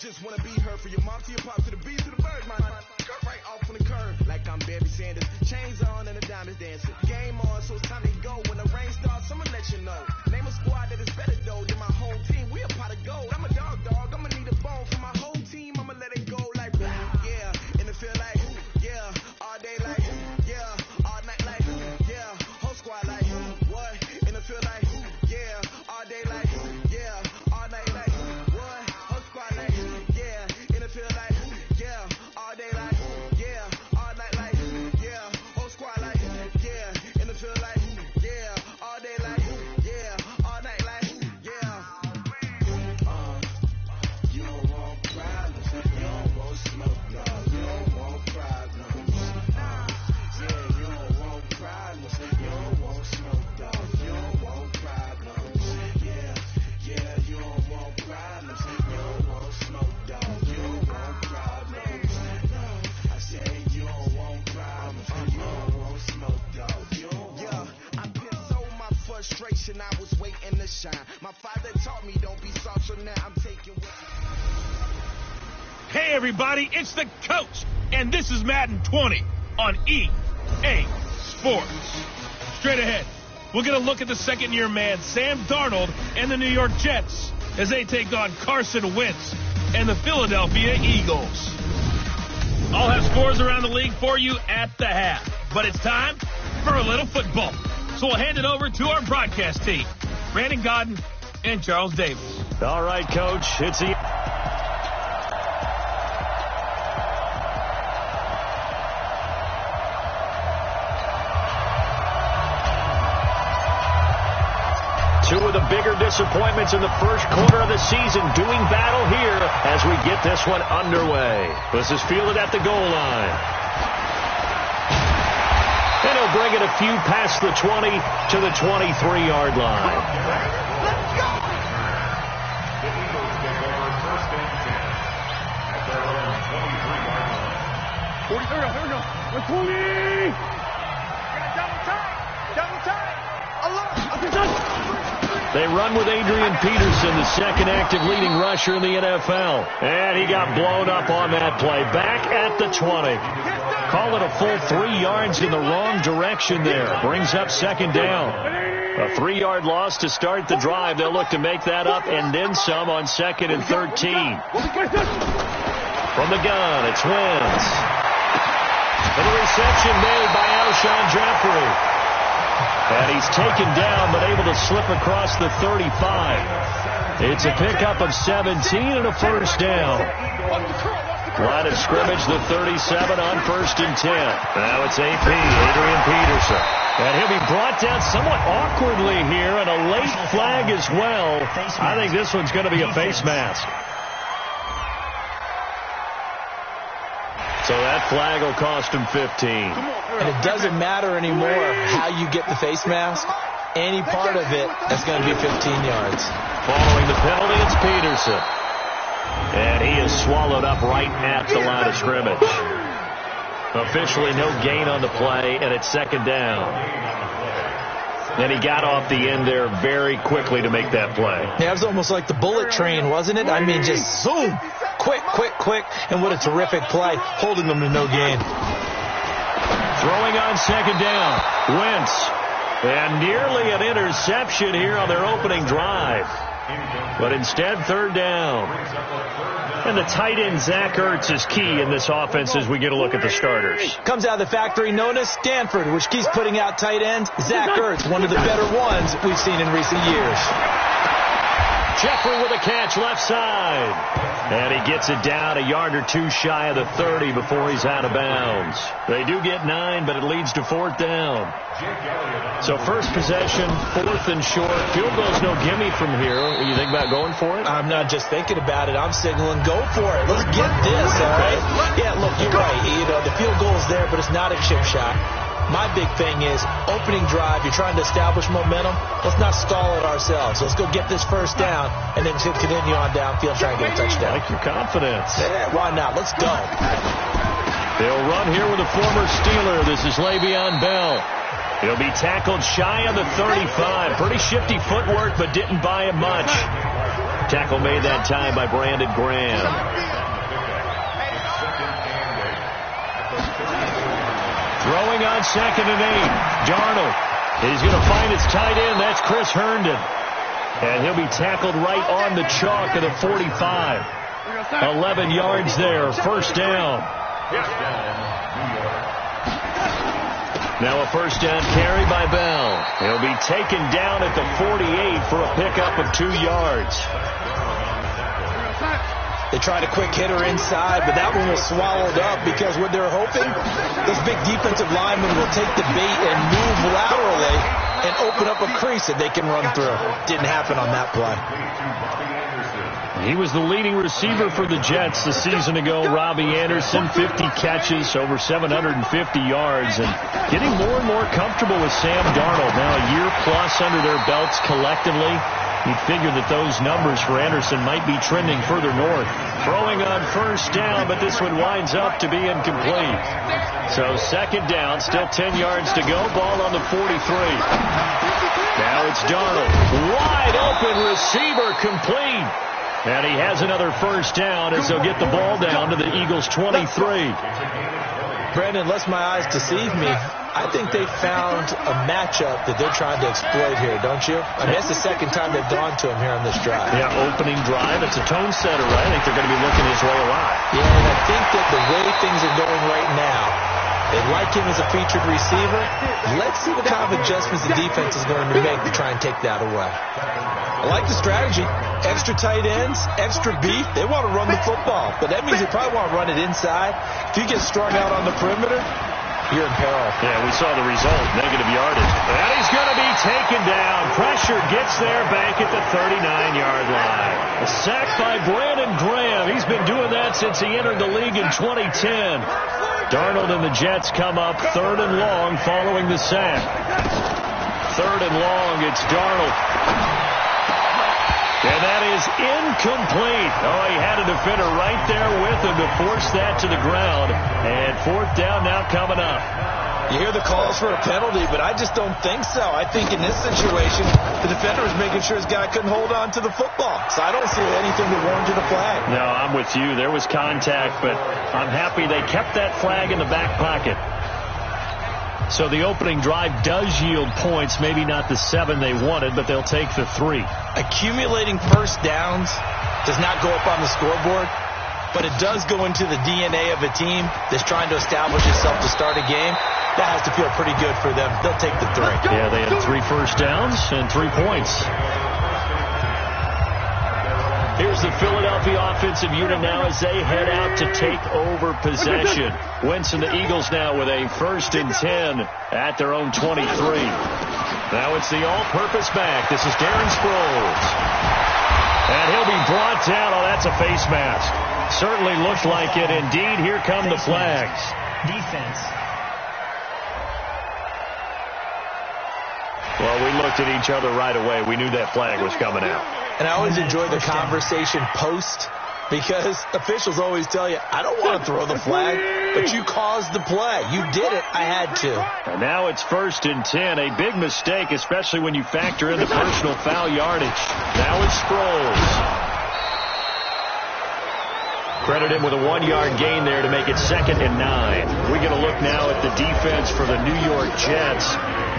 just wanna be heard for your mom to your pop to the beat to the bird, man. Cut right off on the curb like I'm Barry Sanders. Chains on and the diamonds dancing. Game on, so it's time to go. When the rain starts, I'ma let you know. Name a squad that is better though than my whole team. We a pot of gold. I'm a dog. I'ma need a bone for my whole team. I'ma let it go like yeah, and it feel like yeah, all day like yeah, all night like yeah, whole squad like what? And it feel like yeah, all day like yeah, all night like what? Whole squad like yeah, and it feel like yeah, all day like yeah, all night like yeah, whole squad like yeah, and it feel like yeah, all day like yeah, all night like yeah. You don't want problems, you don't want smoke, dog. You don't want problems. Yeah, you don't want problems, you don't want smoke, dog. You don't want problems. Yeah, you don't want problems, you don't want smoke, dog. You don't want problems. I said you don't want problems, you don't want smoke, dog. You don't want. I pissed so my frustration, I was waiting to shine. My father taught me don't be soft, so now I'm taking what. Hey everybody, it's the coach, and this is Madden 20 on EA Sports. Straight ahead, we're going to look at the second-year man, Sam Darnold, and the New York Jets as they take on Carson Wentz and the Philadelphia Eagles. I'll have scores around the league for you at the half, but it's time for a little football. So we'll hand it over to our broadcast team, Brandon Godden and Charles Davis. All right, Coach, it's the... Two of the bigger disappointments in the first quarter of the season doing battle here as we get this one underway. This is fielded at the goal line. And he'll bring it a few past the 20 to the 23-yard line. Let's go! The Eagles take over first and 10 at their own 23-yard line. 40, here we go. 20! Double tight! They run with Adrian Peterson, the second active leading rusher in the NFL. And he got blown up on that play. Back at the 20. Call it a full 3 yards in the wrong direction there. Brings up second down. A 3-yard loss to start the drive. They'll look to make that up and then some on second and 13. From the gun, it's Wentz. And the reception made by Alshon Jeffrey. And he's taken down, but able to slip across the 35. It's a pickup of 17 and a first down. Line of scrimmage, the 37 on first and 10. Now it's AP, Adrian Peterson. And he'll be brought down somewhat awkwardly here, and a late flag as well. I think this one's going to be a face mask. So that flag will cost him 15. And it doesn't matter anymore how you get the face mask. Any part of it, that's going to be 15 yards. Following the penalty, it's Peterson. And he is swallowed up right at the line of scrimmage. Officially no gain on the play, and it's second down. And he got off the end there very quickly to make that play. Yeah, it was almost like the bullet train, wasn't it? I mean, just zoom. Quick, and what a terrific play, holding them to no gain. Throwing on second down, Wentz. And nearly an interception here on their opening drive. But instead, third down. And the tight end, Zach Ertz, is key in this offense as we get a look at the starters. Comes out of the factory known as Stanford, which keeps putting out tight ends. Zach Ertz, one of the better ones we've seen in recent years. Jeffrey with a catch left side. And he gets it down a yard or two shy of the 30 before he's out of bounds. They do get 9, but it leads to fourth down. So first possession, fourth and short. Field goal's no gimme from here. You think about going for it? I'm not just thinking about it. I'm signaling, go for it. Let's get this, all right? Yeah, look, you're right. You know, the field goal's there, but it's not a chip shot. My big thing is opening drive. You're trying to establish momentum. Let's not stall it ourselves. Let's go get this first down and then continue on downfield, try and get a touchdown. Like your confidence. Yeah, why not? Let's go. They'll run here with a former Steeler. This is Le'Veon Bell. He'll be tackled shy of the 35. Pretty shifty footwork, but didn't buy him much. Tackle made that time by Brandon Graham. Throwing on 2nd and 8. Darnold. He's going to find his tight end. That's Chris Herndon. And he'll be tackled right on the chalk of the 45. 11 yards there. First down. Now a first down carry by Bell. He'll be taken down at the 48 for a pickup of 2 yards. They tried a quick hitter inside, but that one was swallowed up because what they're hoping, those big defensive linemen will take the bait and move laterally and open up a crease that they can run through. Didn't happen on that play. He was the leading receiver for the Jets a season ago. Robbie Anderson, 50 catches, over 750 yards, and getting more and more comfortable with Sam Darnold. Now a year plus under their belts collectively. You'd figure that those numbers for Anderson might be trending further north. Throwing on first down, but this one winds up to be incomplete. So second down, still 10 yards to go. Ball on the 43. Now it's Darnold. Wide open receiver, complete. And he has another first down as they'll get the ball down to the Eagles' 23. Brandon, lest my eyes deceive me, I think they found a matchup that they're trying to exploit here, don't you? I mean, it's the second time they've gone to him here on this drive. Yeah, opening drive. It's a tone setter, right? I think they're going to be looking his way a lot. Yeah, and I think that the way things are going right now, they like him as a featured receiver. Let's see what kind of adjustments the defense is going to make to try and take that away. I like the strategy. Extra tight ends, extra beef. They want to run the football, but that means they probably want to run it inside. If you get strung out on the perimeter, you're in peril. Yeah, we saw the result, negative yardage. And he's going to be taken down. Pressure gets there back at the 39-yard line. A sack by Brandon Graham. He's been doing that since he entered the league in 2010. Darnold and the Jets come up 3rd and long following the sack. 3rd and long, it's Darnold. And that is incomplete. Oh, he had a defender right there with him to force that to the ground. And 4th down now coming up. You hear the calls for a penalty, but I just don't think so. I think in this situation, the defender was making sure his guy couldn't hold on to the football. So I don't see anything that warranted a flag. No, I'm with you. There was contact, but I'm happy they kept that flag in the back pocket. So the opening drive does yield points, maybe not the 7 they wanted, but they'll take the 3. Accumulating first downs does not go up on the scoreboard, but it does go into the DNA of a team that's trying to establish itself to start a game. That has to feel pretty good for them. They'll take the 3. Yeah, they had 3 first downs and 3 points. Here's the Philadelphia offensive unit now as they head out to take over possession. Wentz and the Eagles now with a 1st and 10 at their own 23. Now it's the all-purpose back. This is Darren Sproles. And he'll be brought down. Oh, that's a face mask. Certainly looked like it. Indeed, here come the flags. Defense. Well, we looked at each other right away. We knew that flag was coming out. And I always enjoy the conversation post because officials always tell you, I don't want to throw the flag, but you caused the play. You did it. I had to. And now it's 1st and 10. A big mistake, especially when you factor in the personal foul yardage. Now it's Sproles. Credit him with a 1-yard gain there to make it 2nd and 9. We're going to look now at the defense for the New York Jets.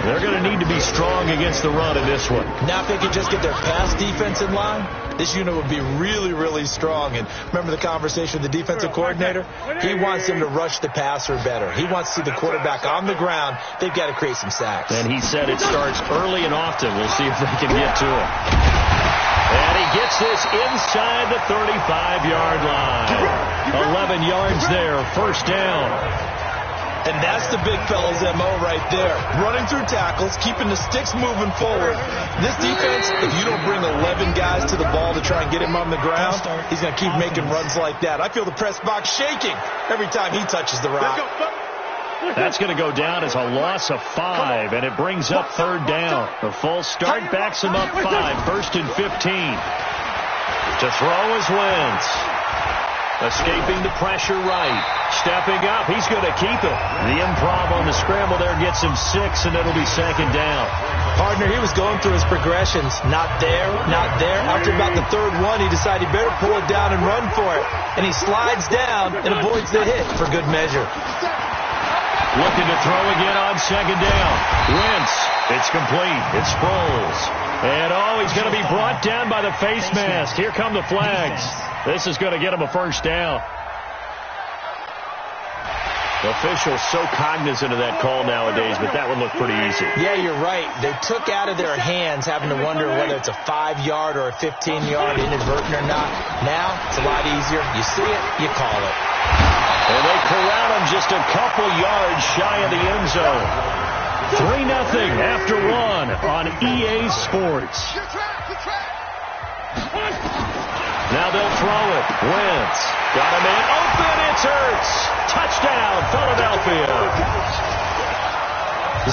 They're going to need to be strong against the run in this one. Now if they could just get their pass defense in line, this unit would be really, really strong. And remember the conversation with the defensive coordinator? He wants them to rush the passer better. He wants to see the quarterback on the ground. They've got to create some sacks. And he said it starts early and often. We'll see if they can get to him. And he gets this inside the 35-yard line. 11 yards there, 1st down. And that's the big fella's MO right there. Running through tackles, keeping the sticks moving forward. This defense, if you don't bring 11 guys to the ball to try and get him on the ground, he's going to keep making runs like that. I feel the press box shaking every time he touches the rock. That's going to go down as a loss of 5, and it brings up 3rd down. The full start backs him up 5, 1st and 15. To throw is Wentz. Escaping the pressure right. Stepping up. He's going to keep it. The improv on the scramble there gets him 6, and it'll be second down. Partner, he was going through his progressions. Not there, not there. After about the third one, he decided he better pull it down and run for it. And he slides down and avoids the hit for good measure. Looking to throw again on second down. Wentz. It's complete. It's Sproles. And, he's going to be brought down by the face mask. Here come the flags. This is going to get him a first down. The officials so cognizant of that call nowadays, but that one looked pretty easy. Yeah, you're right. They took out of their hands having to wonder whether it's a 5-yard or a 15-yard inadvertent or not. Now, it's a lot easier. You see it, you call it. And they corral him just a couple yards shy of the end zone. 3-0 after 1 on EA Sports. Now they'll throw it. Wentz. Got him in. Open. It's Ertz. Touchdown, Philadelphia.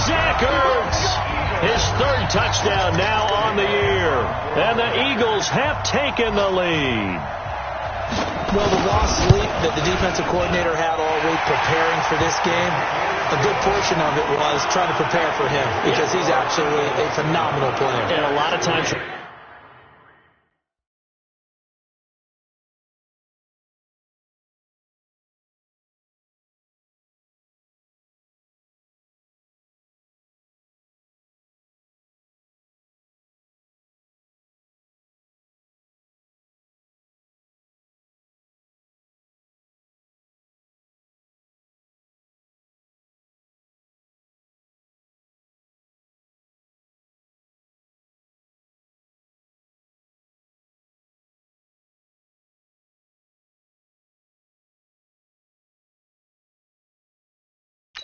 Zach Ertz. His third touchdown now on the year. And the Eagles have taken the lead. Well, the lost sleep that the defensive coordinator had all week preparing for this game, a good portion of it was trying to prepare for him because he's actually a phenomenal player. And a lot of times...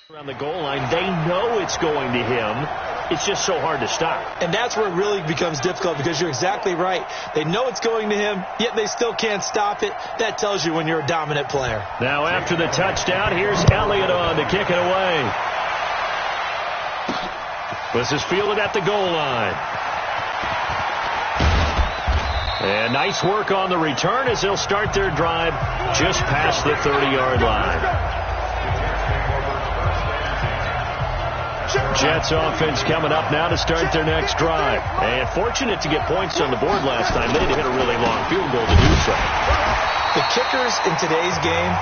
around the goal line, they know it's going to him. It's just so hard to stop. And that's where it really becomes difficult because you're exactly right. They know it's going to him, yet they still can't stop it. That tells you when you're a dominant player. Now after the touchdown, here's Elliott on to kick it away. This is fielded at the goal line. And nice work on the return as they'll start their drive just past the 30-yard line. Jets offense coming up now to start their next drive. And fortunate to get points on the board last time. They had to hit a really long field goal to do so. The kickers in today's game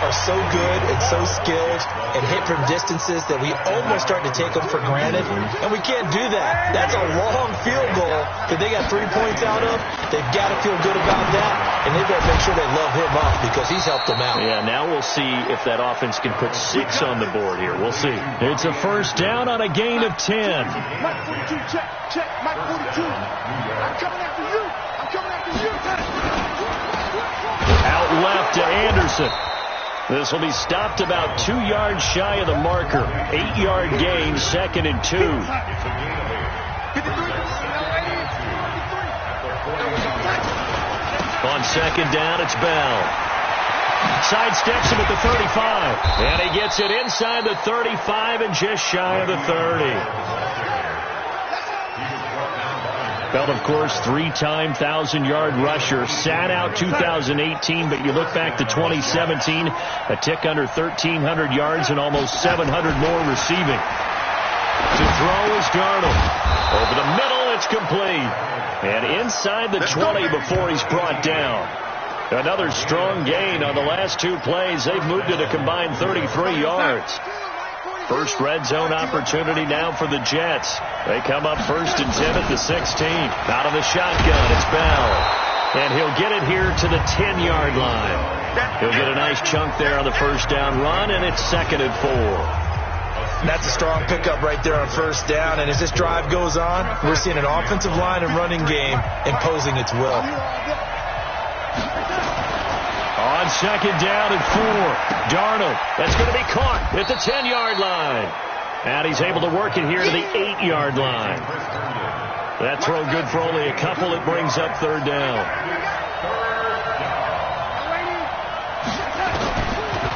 are so good and so skilled and hit from distances that we almost start to take them for granted. And we can't do that. That's a long field goal that they got 3 points out of. They've got to feel good about that. And they've got to make sure they love him up because he's helped them out. Yeah, now we'll see if that offense can put 6 on the board here. We'll see. It's a first down on a gain of 10. Mike 42, check, Mike 42. I'm coming after you. I'm coming after you. Out left to Anderson. This will be stopped about 2 yards shy of the marker. 8-yard gain, 2nd and 2. On second down, it's Bell. Sidesteps him at the 35. And he gets it inside the 35 and just shy of the 30. Bell, of course, 3-time 1,000-yard rusher. Sat out 2018, but you look back to 2017, a tick under 1,300 yards and almost 700 more receiving. To throw is Darnold. Over the middle, it's complete. And inside the 20 before he's brought down. Another strong gain on the last 2 plays. They've moved it a combined 33 yards. First red zone opportunity now for the Jets. They come up 1st and 10 at the 16. Out of the shotgun, it's Bell. And he'll get it here to the 10-yard line. He'll get a nice chunk there on the first down run, and it's 2nd and 4. That's a strong pickup right there on first down. And as this drive goes on, we're seeing an offensive line and running game imposing its will. On second down and 4, Darnold. That's going to be caught at the 10-yard line. And he's able to work it here to the 8-yard line. That throw good for only a couple. It brings up 3rd down.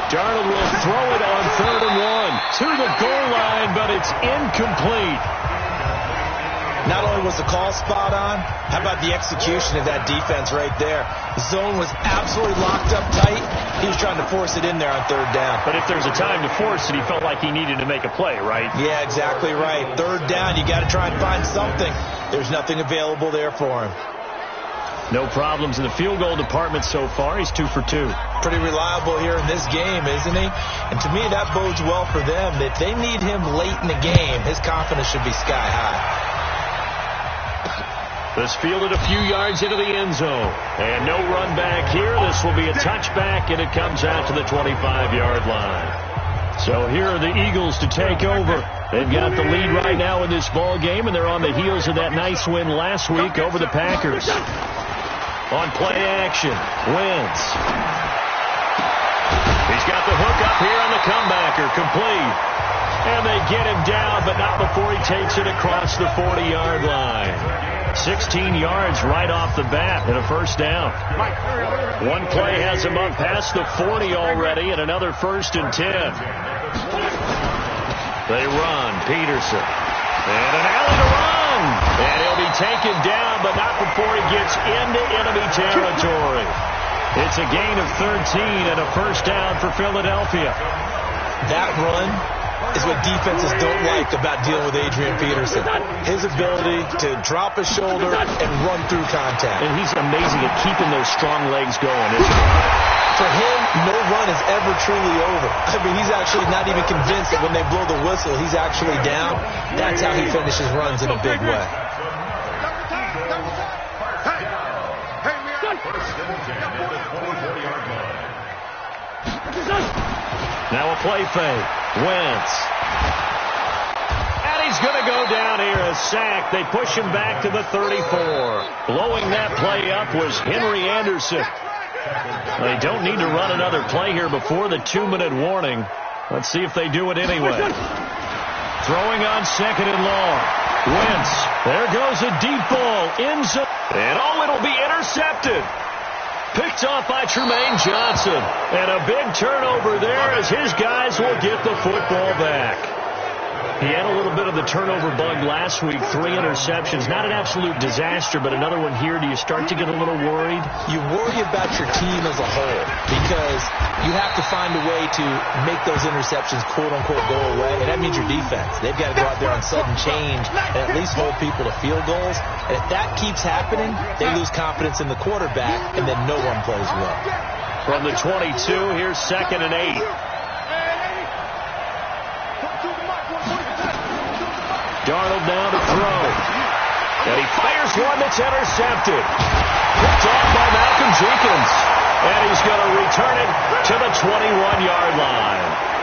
Darnold will throw it on 3rd and 1 to the goal line, but it's incomplete. Not only was the call spot on, how about the execution of that defense right there? The zone was absolutely locked up tight. He was trying to force it in there on third down. But if there's a time to force it, he felt like he needed to make a play, right? Yeah, exactly right. Third down, you got to try and find something. There's nothing available there for him. No problems in the field goal department so far. He's 2 for 2. Pretty reliable here in this game, isn't he? And to me, that bodes well for them. If they need him late in the game, his confidence should be sky high. This fielded a few yards into the end zone. And no run back here. This will be a touchback, and it comes out to the 25-yard line. So here are the Eagles to take over. They've got the lead right now in this ball game, and they're on the heels of that nice win last week over the Packers. On play action, Wentz. He's got the hook up here on the comebacker, complete. And they get him down, but not before he takes it across the 40-yard line. 16 yards right off the bat and a first down. One play has him up past the 40 already, and another 1st and 10. They run, Peterson. And an alley to run. And he'll be taken down, but not before he gets into enemy territory. It's a gain of 13 and a first down for Philadelphia. That run is what defenses don't like about dealing with Adrian Peterson. His ability to drop his shoulder and run through contact. And he's amazing at keeping those strong legs going, isn't he? For him, no run is ever truly over. I mean, he's actually not even convinced that when they blow the whistle, he's actually down. That's how he finishes runs in a big way. Now a play fake. Wentz. And he's going to go down here, a sack. They push him back to the 34. Blowing that play up was Henry Anderson. They don't need to run another play here before the 2-minute warning. Let's see if they do it anyway. Throwing on 2nd and long. Wentz. There goes a deep ball. Ends up. And it'll be intercepted. Picked off by Tremaine Johnson. And a big turnover there as his guys will get the football back. He had a little bit of the turnover bug last week. 3 interceptions. Not an absolute disaster, but another one here. Do you start to get a little worried? You worry about your team as a whole because you have to find a way to make those interceptions quote-unquote go away, and that means your defense. They've got to go out there on sudden change and at least hold people to field goals. And if that keeps happening, they lose confidence in the quarterback, and then no one plays well. From the 22, here's 2nd and 8. Darnold now to throw. And he fires one that's intercepted. Picked off by Malcolm Jenkins. And he's going to return it to the 21-yard line.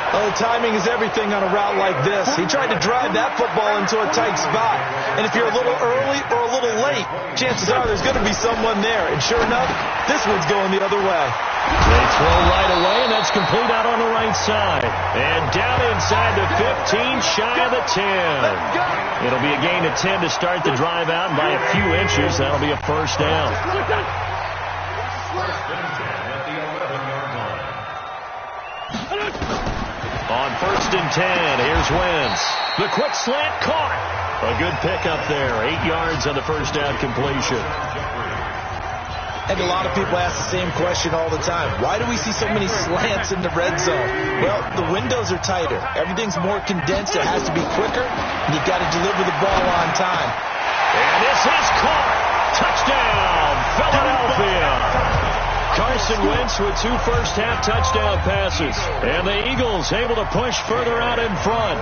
Oh, timing is everything on a route like this. He tried to drive that football into a tight spot. And if you're a little early or a little late, chances are there's going to be someone there. And sure enough, this one's going the other way. They throw right away, and that's complete out on the right side. And down inside the 15, shy of the 10. It'll be a gain of 10 to start the drive out, and by a few inches, that'll be a first down. On 1st and 10, here's Wentz. The quick slant caught. A good pickup there. 8 yards on the first down completion. I think a lot of people ask the same question all the time. Why do we see so many slants in the red zone? Well, the windows are tighter. Everything's more condensed. It has to be quicker, and you've got to deliver the ball on time. And this is caught. Touchdown, Philadelphia. Carson Wentz with 2 first-half touchdown passes. And the Eagles able to push further out in front.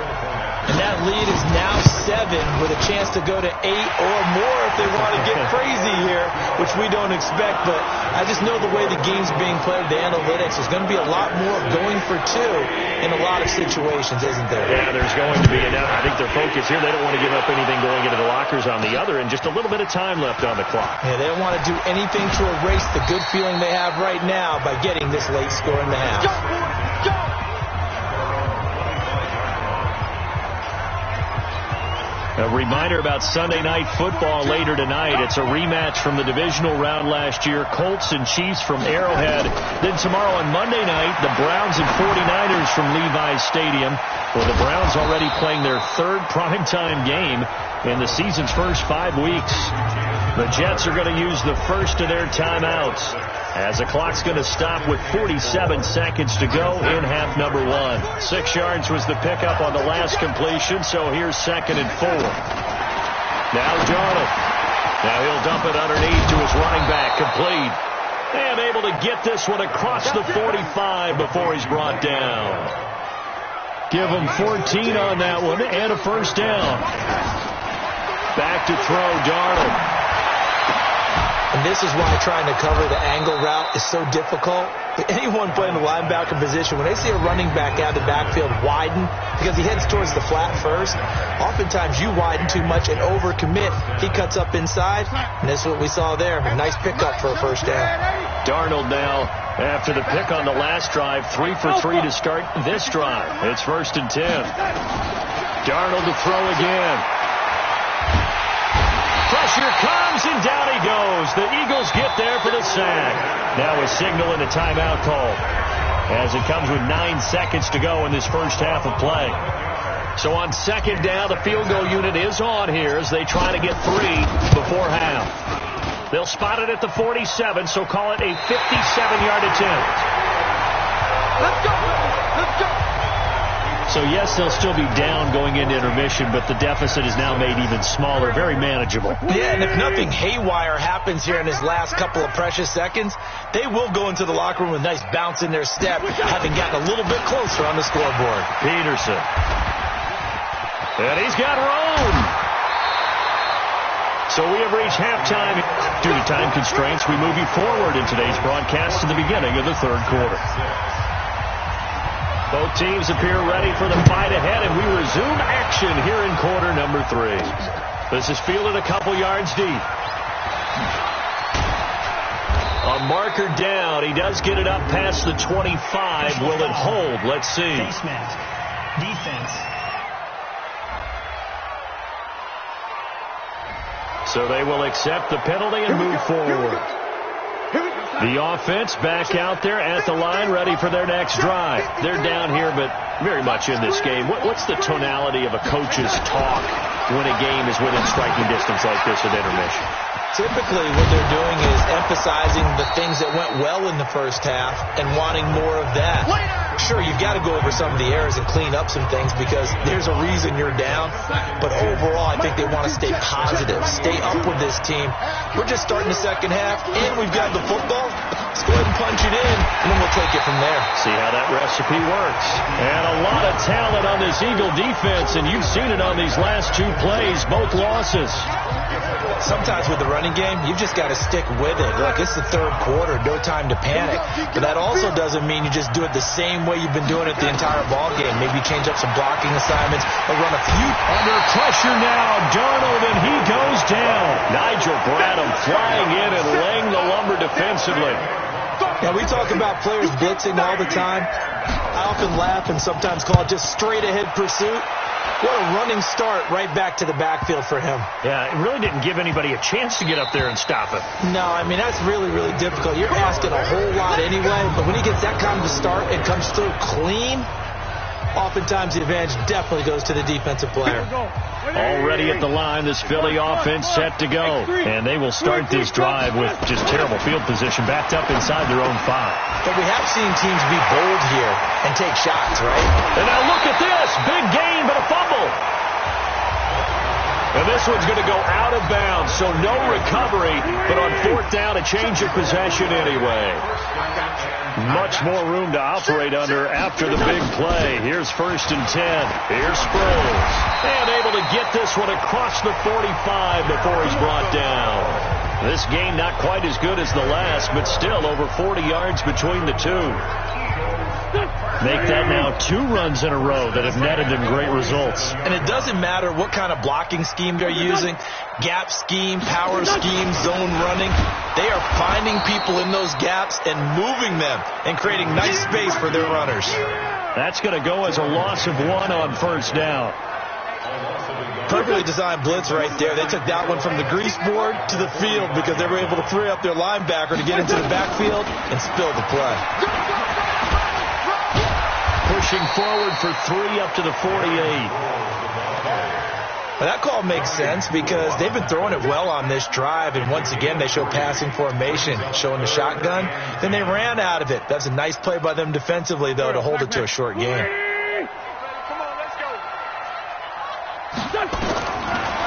And that lead is now 7 with a chance to go to 8 or more if they want to get crazy here, which we don't expect. But I just know the way the game's being played, the analytics, there's going to be a lot more going for 2 in a lot of situations, isn't there? Yeah, there's going to be. And I think their focus here, they don't want to give up anything going into the lockers on the other, and just a little bit of time left on the clock. Yeah, they don't want to do anything to erase the good feeling they have right now by getting this late score in the half. A reminder about Sunday Night Football later tonight. It's a rematch from the divisional round last year. Colts and Chiefs from Arrowhead. Then tomorrow on Monday night, the Browns and 49ers from Levi's Stadium. Well, the Browns already playing their third primetime game in the season's first 5 weeks. The Jets are going to use the first of their timeouts as the clock's going to stop with 47 seconds to go in half number 1. 6 yards was the pickup on the last completion, so here's 2nd and 4. Now Darnold. Now he'll dump it underneath to his running back, complete. And able to get this one across the 45 before he's brought down. Give him 14 on that one and a first down. Back to throw, Darnold. And this is why trying to cover the angle route is so difficult. Anyone playing the linebacker position, when they see a running back out of the backfield widen because he heads towards the flat first, oftentimes you widen too much and overcommit. He cuts up inside, and this is what we saw there. A nice pickup for a first down. Darnold now, after the pick on the last drive, 3 for 3 to start this drive. It's 1st and 10. Darnold to throw again. Pressure comes, and down he goes. The Eagles get there for the sack. Now a signal and a timeout call as it comes with 9 seconds to go in this first half of play. So on 2nd down, the field goal unit is on here as they try to get 3 before half. They'll spot it at the 47, so call it a 57-yard attempt. Let's go! Let's go! So, yes, they'll still be down going into intermission, but the deficit is now made even smaller, very manageable. Yeah, and if nothing haywire happens here in his last couple of precious seconds, they will go into the locker room with a nice bounce in their step, having gotten a little bit closer on the scoreboard. Peterson. And he's got room. So we have reached halftime. Due to time constraints, we move you forward in today's broadcast to the beginning of the 3rd quarter. Both teams appear ready for the fight ahead, and we resume action here in quarter number 3. This is fielded a couple yards deep. A marker down. He does get it up past the 25. Will it hold? Let's see. Face mask. Defense. So they will accept the penalty and move forward. The offense back out there at the line, ready for their next drive. They're down here, but very much in this game. What's the tonality of a coach's talk when a game is within striking distance like this at intermission? Typically, what they're doing is emphasizing the things that went well in the first half and wanting more of that. Sure, you've got to go over some of the errors and clean up some things because there's a reason you're down. But overall, I think they want to stay positive, stay up with this team. We're just starting the second half, and we've got the football. Let's go ahead and punch it in, and then we'll take it from there. See how that recipe works. And a lot of talent on this Eagle defense, and you've seen it on these last 2 plays, both losses. Sometimes with the running game, you've just got to stick with it. Look, it's the 3rd quarter, no time to panic. But that also doesn't mean you just do it the same way you've been doing it the entire ball game. Maybe change up some blocking assignments or run a few. Under pressure now, Darnold, and he goes down. Nigel Bradham flying in and laying the lumber defensively. Now, we talk about players blitzing all the time. I often laugh and sometimes call it just straight-ahead pursuit. What a running start right back to the backfield for him. Yeah, it really didn't give anybody a chance to get up there and stop him. No, I mean, that's really, really difficult. You're asking a whole lot anyway, but when he gets that kind of a start and comes through clean, oftentimes the advantage definitely goes to the defensive player. Already at the line, this Philly offense set to go. And they will start this drive with just terrible field position, backed up inside their own 5. But we have seen teams be bold here and take shots, right? And now look at this. Big gain, but a fumble. And this one's going to go out of bounds, so no recovery, but on 4th down, a change of possession anyway. Much more room to operate under after the big play. Here's 1st and 10. Here's Sproles. And able to get this one across the 45 before he's brought down. This game not quite as good as the last, but still over 40 yards between the two. Make that now 2 runs in a row that have netted them great results. And it doesn't matter what kind of blocking scheme they're using, gap scheme, power scheme, zone running. They are finding people in those gaps and moving them and creating nice space for their runners. That's going to go as a loss of 1 on 1st down. Perfectly designed blitz right there. They took that one from the grease board to the field because they were able to free up their linebacker to get into the backfield and spill the play. Pushing forward for 3 up to the 48. Well, that call makes sense because they've been throwing it well on this drive, and once again they show passing formation, showing the shotgun. Then they ran out of it. That's a nice play by them defensively, though, to hold it to a short game.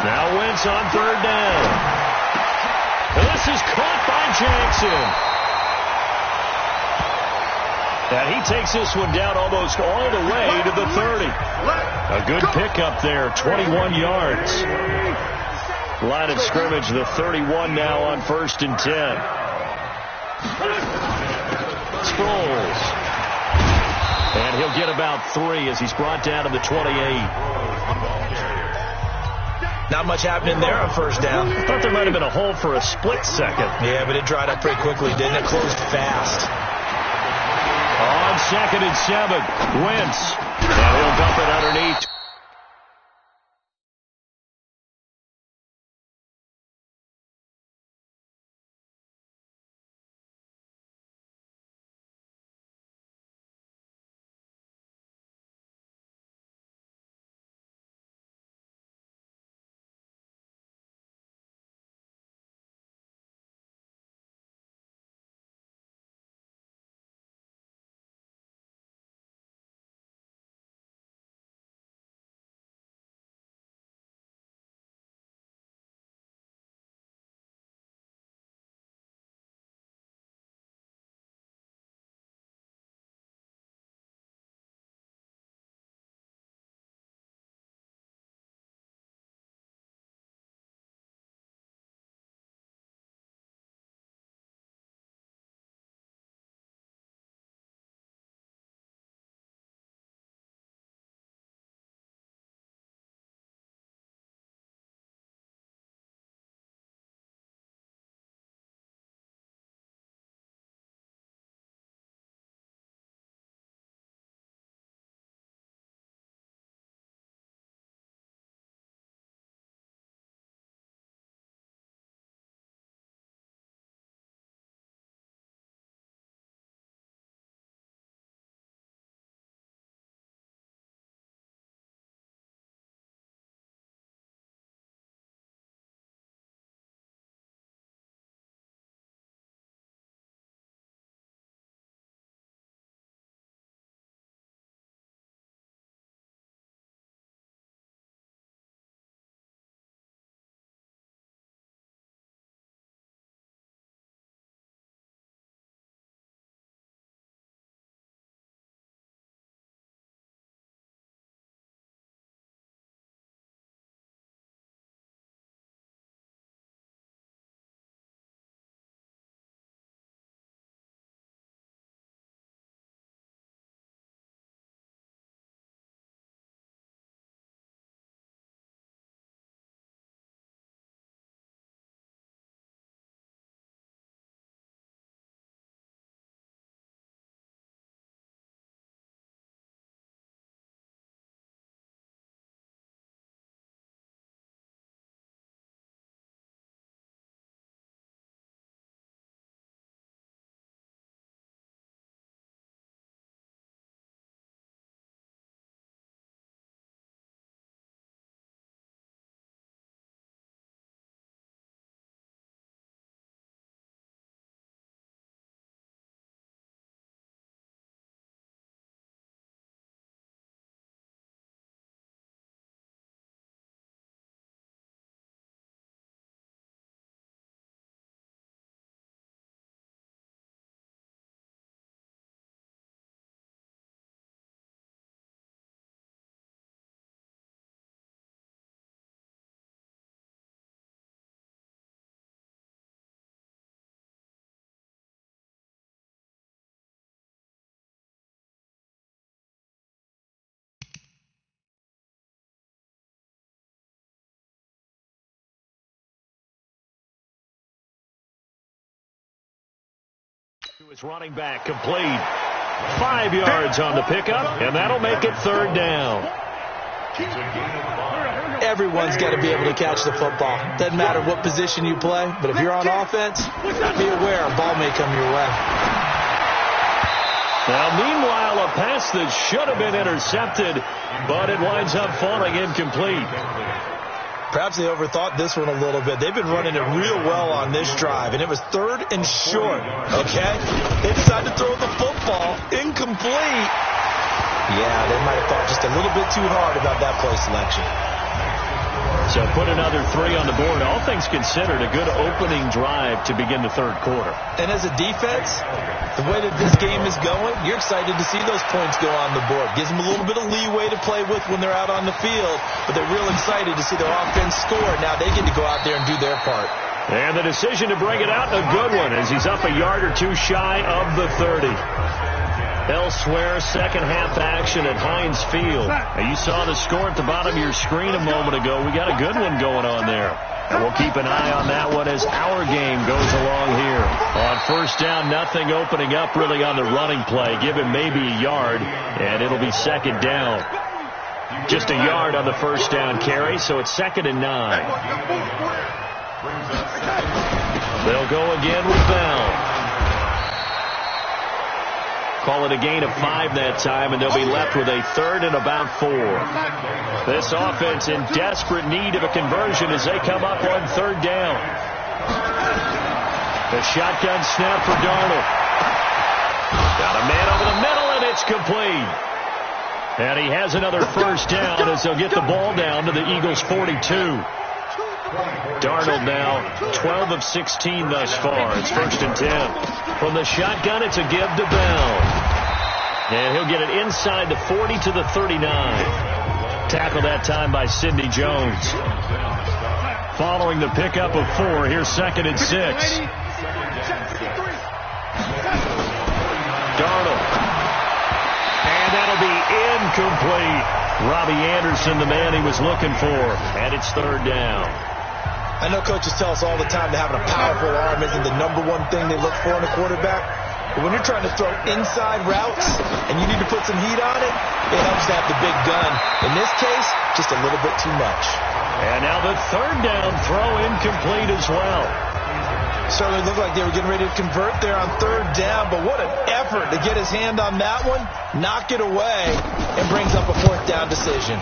Now Wentz on 3rd down. This is caught by Jackson. And he takes this one down almost all the way to the 30. A good pickup there, 21 yards. Line of scrimmage, the 31 now on 1st and 10. Sproles. And he'll get about 3 as he's brought down to the 28. Not much happening there on 1st down. I thought there might have been a hole for a split second. Yeah, but it dried up pretty quickly, didn't it? Closed fast. On 2nd and 7, Wentz. And he'll dump it underneath. To his running back, complete. 5 yards on the pickup, and that'll make it 3rd down. It's a gain of 5. Everyone's got to be able to catch the football. Doesn't matter what position you play, but if you're on offense, be aware a ball may come your way. Now, meanwhile, a pass that should have been intercepted, but it winds up falling incomplete. Perhaps they overthought this one a little bit. They've been running it real well on this drive, and it was 3rd and short, okay? They decided to throw the football incomplete. Yeah, they might have thought just a little bit too hard about that play selection. So put another 3 on the board. All things considered, a good opening drive to begin the third quarter. And as a defense, the way that this game is going, you're excited to see those points go on the board. Gives them a little bit of leeway to play with when they're out on the field, but they're real excited to see their offense score. Now they get to go out there and do their part. And the decision to bring it out, a good one, as he's up a yard or two shy of the 30. Elsewhere, second half action at Heinz Field. And you saw the score at the bottom of your screen a moment ago. We got a good one going on there. And we'll keep an eye on that one as our game goes along here. On first down, nothing opening up really on the running play. Give him maybe a yard, and it'll be second down. Just a yard on the first down carry, so it's 2nd and 9. They'll go again with Bell. Call it a gain of 5 that time, and they'll be left with a 3rd and about 4. This offense in desperate need of a conversion as they come up on 3rd down. The shotgun snap for Darnold. Got a man over the middle, and it's complete. And he has another first down as they'll get the ball down to the Eagles' 42. Darnold now 12 of 16 thus far. It's 1st and 10. From the shotgun, it's a give to Bell. And he'll get it inside the 40 to the 39. Tackle that time by Sidney Jones. Following the pickup of 4, here's 2nd and 6. Darnold. And that'll be incomplete. Robbie Anderson, the man he was looking for. And it's 3rd down. I know coaches tell us all the time that having a powerful arm isn't the number one thing they look for in a quarterback. But when you're trying to throw inside routes and you need to put some heat on it, it helps to have the big gun. In this case, just a little bit too much. And now the 3rd down throw incomplete as well. Certainly looked like they were getting ready to convert there on 3rd down, but what an effort to get his hand on that one, knock it away, and brings up a 4th down decision.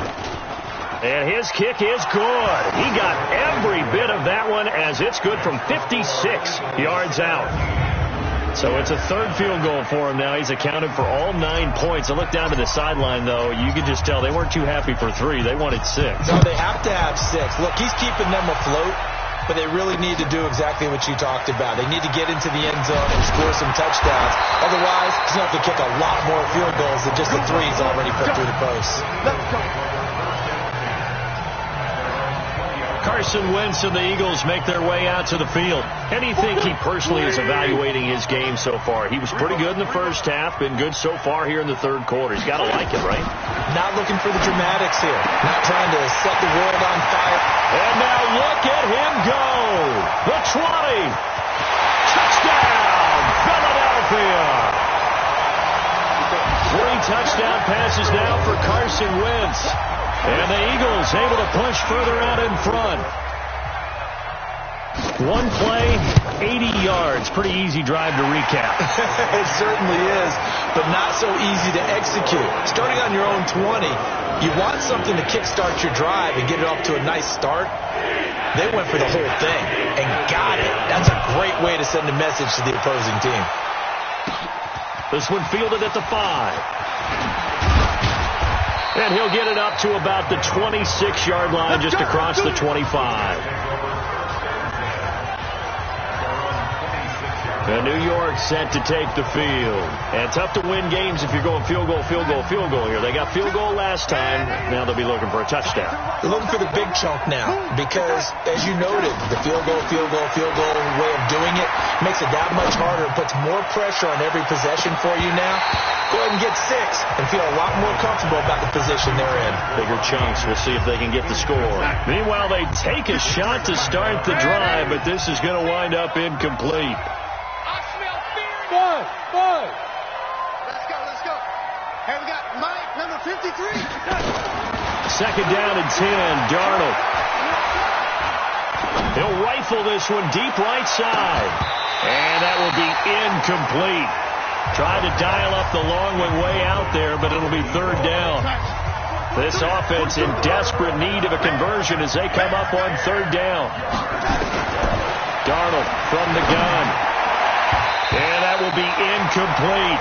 And his kick is good. He got every bit of that one as it's good from 56 yards out. So it's a 3rd field goal for him now. He's accounted for all 9 points. I look down to the sideline, though. You could just tell they weren't too happy for 3. They wanted 6. No, they have to have 6. Look, he's keeping them afloat, but they really need to do exactly what you talked about. They need to get into the end zone and score some touchdowns. Otherwise, he's going to have to kick a lot more field goals than just the 3s already put through the post. Let's go. Carson Wentz and the Eagles make their way out to the field. How do you think he personally is evaluating his game so far? He was pretty good in the first half, been good so far here in the 3rd quarter. He's got to like it, right? Not looking for the dramatics here. Not trying to set the world on fire. And now look at him go. The 20. Touchdown, Philadelphia. 3 touchdown passes now for Carson Wentz. And the Eagles able to push further out in front. 1 play, 80 yards. Pretty easy drive to recap. It certainly is, but not so easy to execute. Starting on your own 20, you want something to kickstart your drive and get it off to a nice start. They went for the whole thing and got it. That's a great way to send a message to the opposing team. This one fielded at the 5. And he'll get it up to about the 26-yard line, just across the 25. And New York set to take the field. And tough to win games if you're going field goal here. They got field goal last time. Now they'll be looking for a touchdown. They're looking for the big chunk now because, as you noted, the field goal way of doing it makes it that much harder. It puts more pressure on every possession for you now. Go ahead and get 6 and feel a lot more comfortable about the position they're in. Bigger chunks. We'll see if they can get the score. Meanwhile, they take a shot to start the drive, but this is going to wind up incomplete. Let's go. Hey, we got Mike, number 53. Second down and 10. Darnold. He'll rifle this one deep right side. And that will be incomplete. Tried to dial up the long one way out there, but it'll be third down. This offense in desperate need of a conversion as they come up on third down. Darnold from the gun. And that will be incomplete.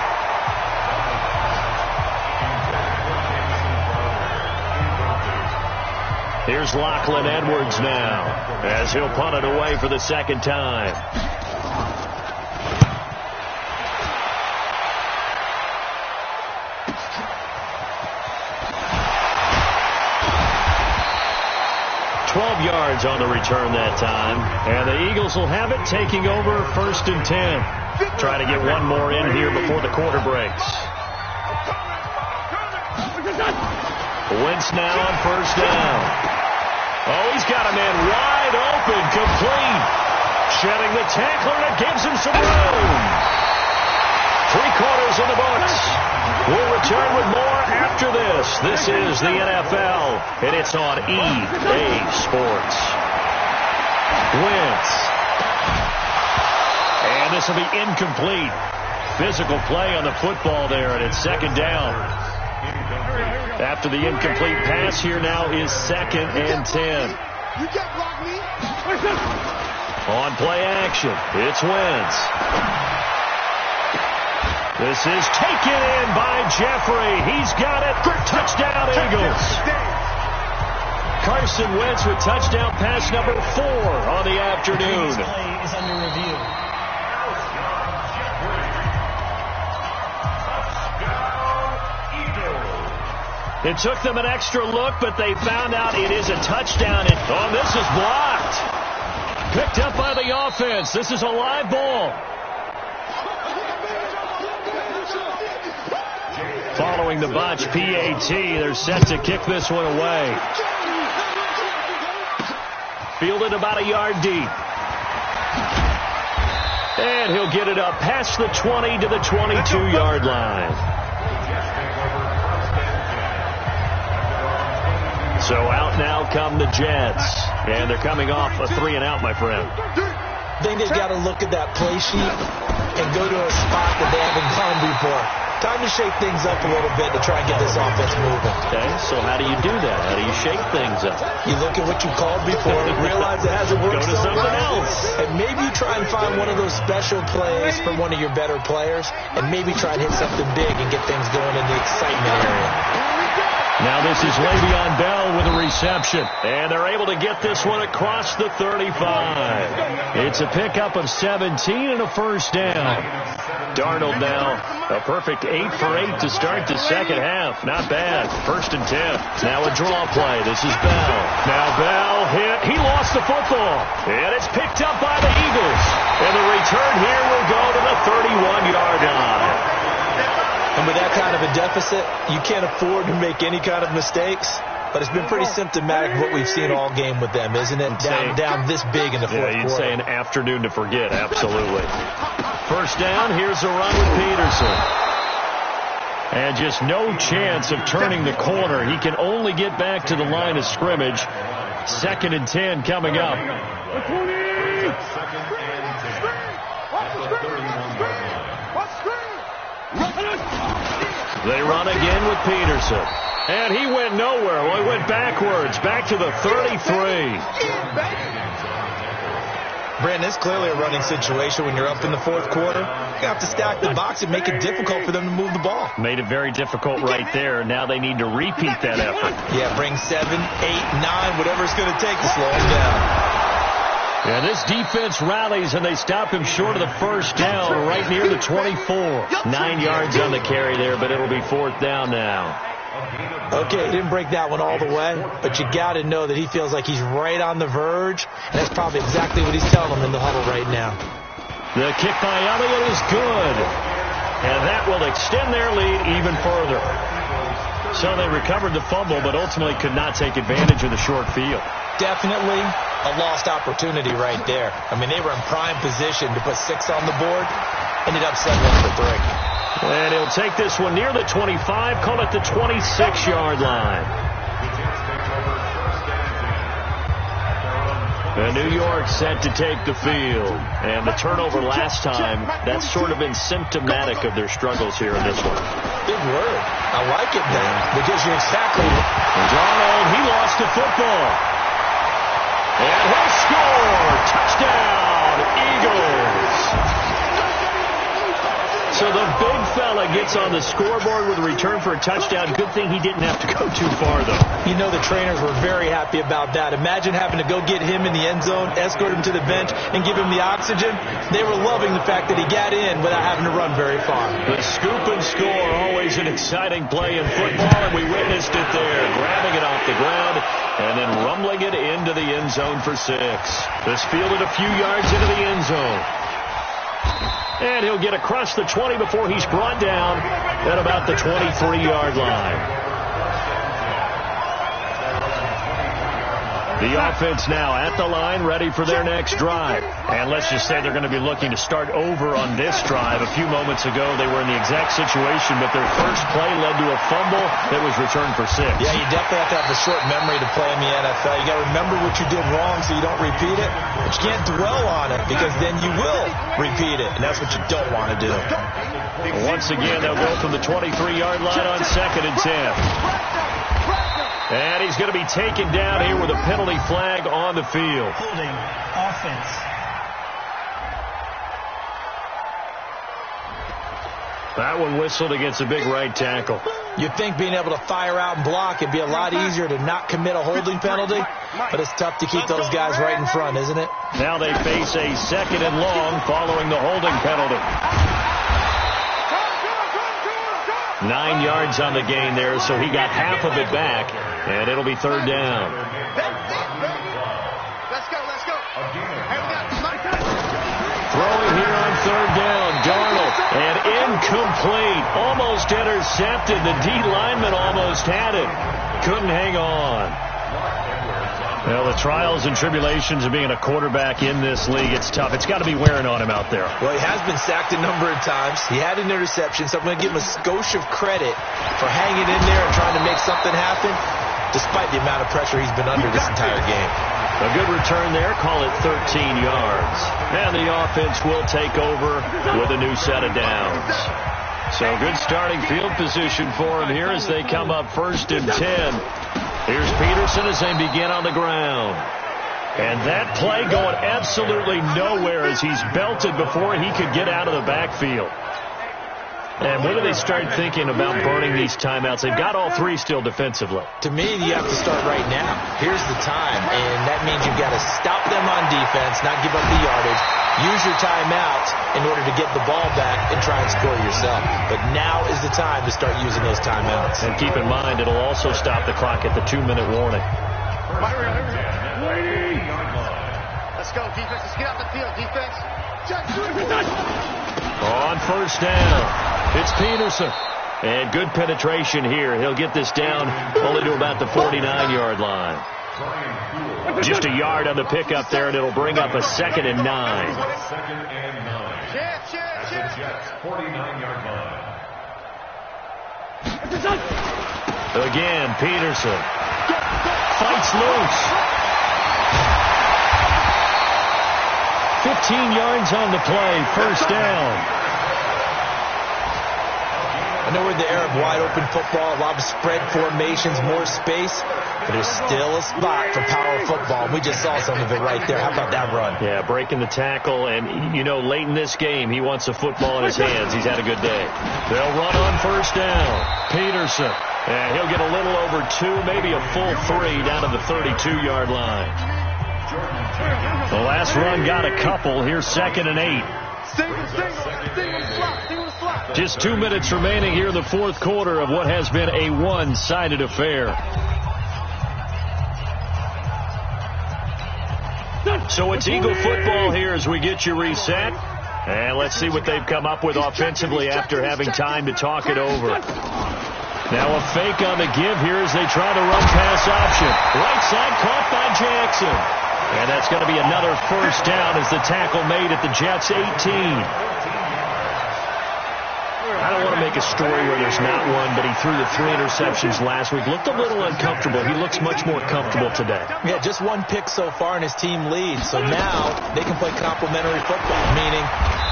Here's Lachlan Edwards now as he'll punt it away for the second time. Yards on the return that time, and the Eagles will have it, taking over first and 10. Trying to get one more in here before the quarter breaks. Wentz now on first down. Oh, he's got a man wide open, complete. Shedding the tackler, and it gives him some room. 3 quarters in the books. We'll return with more after this. This is the NFL, and it's on EA Sports. Wentz. And this will be incomplete. Physical play on the football there, and it's second down. After the incomplete pass, here now is second and 10. On play action, it's Wentz. This is taken in by Jeffrey. He's got it. Touchdown, Eagles. Carson Wentz with touchdown pass number 4 on the afternoon. This play is under review. It took them an extra look, but they found out it is a touchdown. Oh, this is blocked. Picked up by the offense. This is a live ball. Following the botch PAT, they're set to kick this one away. Fielded about a yard deep. And he'll get it up past the 20 to the 22-yard line. So out now come the Jets. And they're coming off a 3-and-out, my friend. I think they've got to look at that play sheet and go to a spot that they haven't gone before. Time to shake things up a little bit to try and get this offense moving. Okay, so how do you do that? How do you shake things up? You look at what you called before and realize it hasn't worked Go to so something well. else. And maybe you try and find one of those special plays from one of your better players and maybe try and hit something big and get things going in the excitement area. Now this is Le'Veon Bell with a reception. And they're able to get this one across the 35. It's a pickup of 17 and a first down. Darnold now a perfect 8 for 8 to start the second half. Not bad. First and 10. Now a draw play. This is Bell. Now Bell hit. He lost the football. And it's picked up by the Eagles. And the return here will go to the 31-yard line. And with that kind of a deficit, you can't afford to make any kind of mistakes. But it's been pretty symptomatic of what we've seen all game with them, isn't it? Down this big in the fourth quarter. You'd say an afternoon to forget, absolutely. First down, here's a run with Peterson. And just no chance of turning the corner. He can only get back to the line of scrimmage. Second and 10 coming up. They run again with Peterson. And he went nowhere. Well, he went backwards, back to the 33. Brandon, it's clearly a running situation when you're up in the fourth quarter. You have to stack the box and make it difficult for them to move the ball. Made it very difficult right there. Now they need to repeat that effort. Yeah, bring 7, 8, 9, whatever it's going to take to slow him down. Yeah, this defense rallies, and they stop him short of the first down right near the 24. 9 yards on the carry there, but it'll be fourth down now. Okay, he didn't break that one all the way, but you got to know that he feels like he's right on the verge, and that's probably exactly what he's telling them in the huddle right now. The kick by Elliott is good, and that will extend their lead even further. So they recovered the fumble, but ultimately could not take advantage of the short field. Definitely a lost opportunity right there. I mean, they were in prime position to put 6 on the board, ended up settling for 3. And he'll take this one near the 25, call it the 26-yard line. And New York set to take the field. And the turnover last time, that's sort of been symptomatic of their struggles here in this one. Big word. I like it now because you're exactly right. And Darnold, he lost the football. And he'll score. Touchdown, Eagles. So the big fella gets on the scoreboard with a return for a touchdown. Good thing he didn't have to go too far, though. You know the trainers were very happy about that. Imagine having to go get him in the end zone, escort him to the bench, and give him the oxygen. They were loving the fact that he got in without having to run very far. The scoop and score, always an exciting play in football, and we witnessed it there, grabbing it off the ground and then rumbling it into the end zone for 6. This fielded a few yards into the end zone. And he'll get across the 20 before he's brought down at about the 23-yard line. The offense now at the line, ready for their next drive. And let's just say they're going to be looking to start over on this drive. A few moments ago, they were in the exact situation, but their first play led to a fumble that was returned for 6. Yeah, you definitely have to have a short memory to play in the NFL. You got to remember what you did wrong so you don't repeat it. But you can't dwell on it because then you will repeat it, and that's what you don't want to do. Once again, they'll go from the 23-yard line on 2nd and 10. And he's going to be taken down here with a penalty flag on the field. Holding offense. That one whistled against a big right tackle. You'd think being able to fire out and block it'd be a lot easier to not commit a holding penalty, but it's tough to keep those guys right in front, isn't it? Now they face a 2nd and long following the holding penalty. 9 yards on the gain there, so he got half of it back, and it'll be 3rd down. Let's go. Throwing here on 3rd down, Darnold, and incomplete, almost intercepted. The D lineman almost had it, couldn't hang on. Well, the trials and tribulations of being a quarterback in this league, it's tough. It's got to be wearing on him out there. Well, he has been sacked a number of times. He had an interception, so I'm going to give him a skosh of credit for hanging in there and trying to make something happen, despite the amount of pressure he's been under this entire game. A good return there, call it 13 yards. And the offense will take over with a new set of downs. So good starting field position for him here as they come up 1st and 10. Here's Peterson as they begin on the ground. And that play going absolutely nowhere as he's belted before he could get out of the backfield. And when do they start thinking about burning these timeouts? They've got all 3 still defensively. To me, you have to start right now. Here's the time, and that means you've got to stop them on defense, not give up the yardage, use your timeouts in order to get the ball back and try and score yourself. But now is the time to start using those timeouts. And keep in mind, it'll also stop the clock at the 2-minute warning. Let's go, defense. Let's get out the field, defense. On 1st down, it's Peterson. And good penetration here. He'll get this down only to about the 49-yard line. Just a yard on the pickup there, and it'll bring up a 2nd and 9. 2nd and 9. At the Jets' 49-yard line. Again, Peterson fights loose. 15 yards on the play, 1st down. I know we're in the era of wide-open football, a lot of spread formations, more space, but there's still a spot for power football, and we just saw some of it right there. How about that run? Yeah, breaking the tackle, and, you know, late in this game, he wants a football in his hands. He's had a good day. They'll run on 1st down. Peterson, and he'll get a little over 2, maybe a full 3 down to the 32-yard line. The last run got a couple. Here's 2nd and 8. Just 2 minutes remaining here in the 4th quarter of what has been a one-sided affair. So it's Eagle football here as we get you reset. And let's see what they've come up with offensively after having time to talk it over. Now a fake on the give here as they try to run pass option. Right side caught by Jackson. And that's going to be another 1st down as the tackle made at the Jets' 18. I don't want to make a story where there's not one, but he threw the 3 interceptions last week. Looked a little uncomfortable. He looks much more comfortable today. Yeah, just 1 pick so far and his team leads. So now they can play complementary football, meaning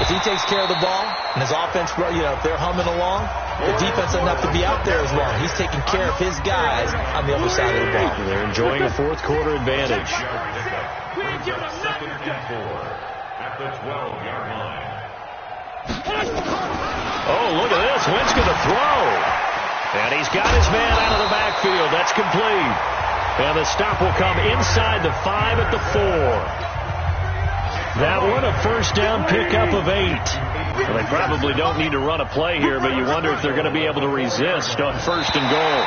if he takes care of the ball and his offense, if they're humming along, the defense doesn't have to be out there as long. He's taking care of his guys on the other side of the ball. They're enjoying a fourth quarter advantage. Second and 4 at the 12-yard line. Oh, look at this. Wentz going to throw. And he's got his man out of the backfield. That's complete. And the stop will come inside the 5 at the 4. That one a first down pickup of 8. Well, they probably don't need to run a play here, but you wonder if they're going to be able to resist on 1st and goal.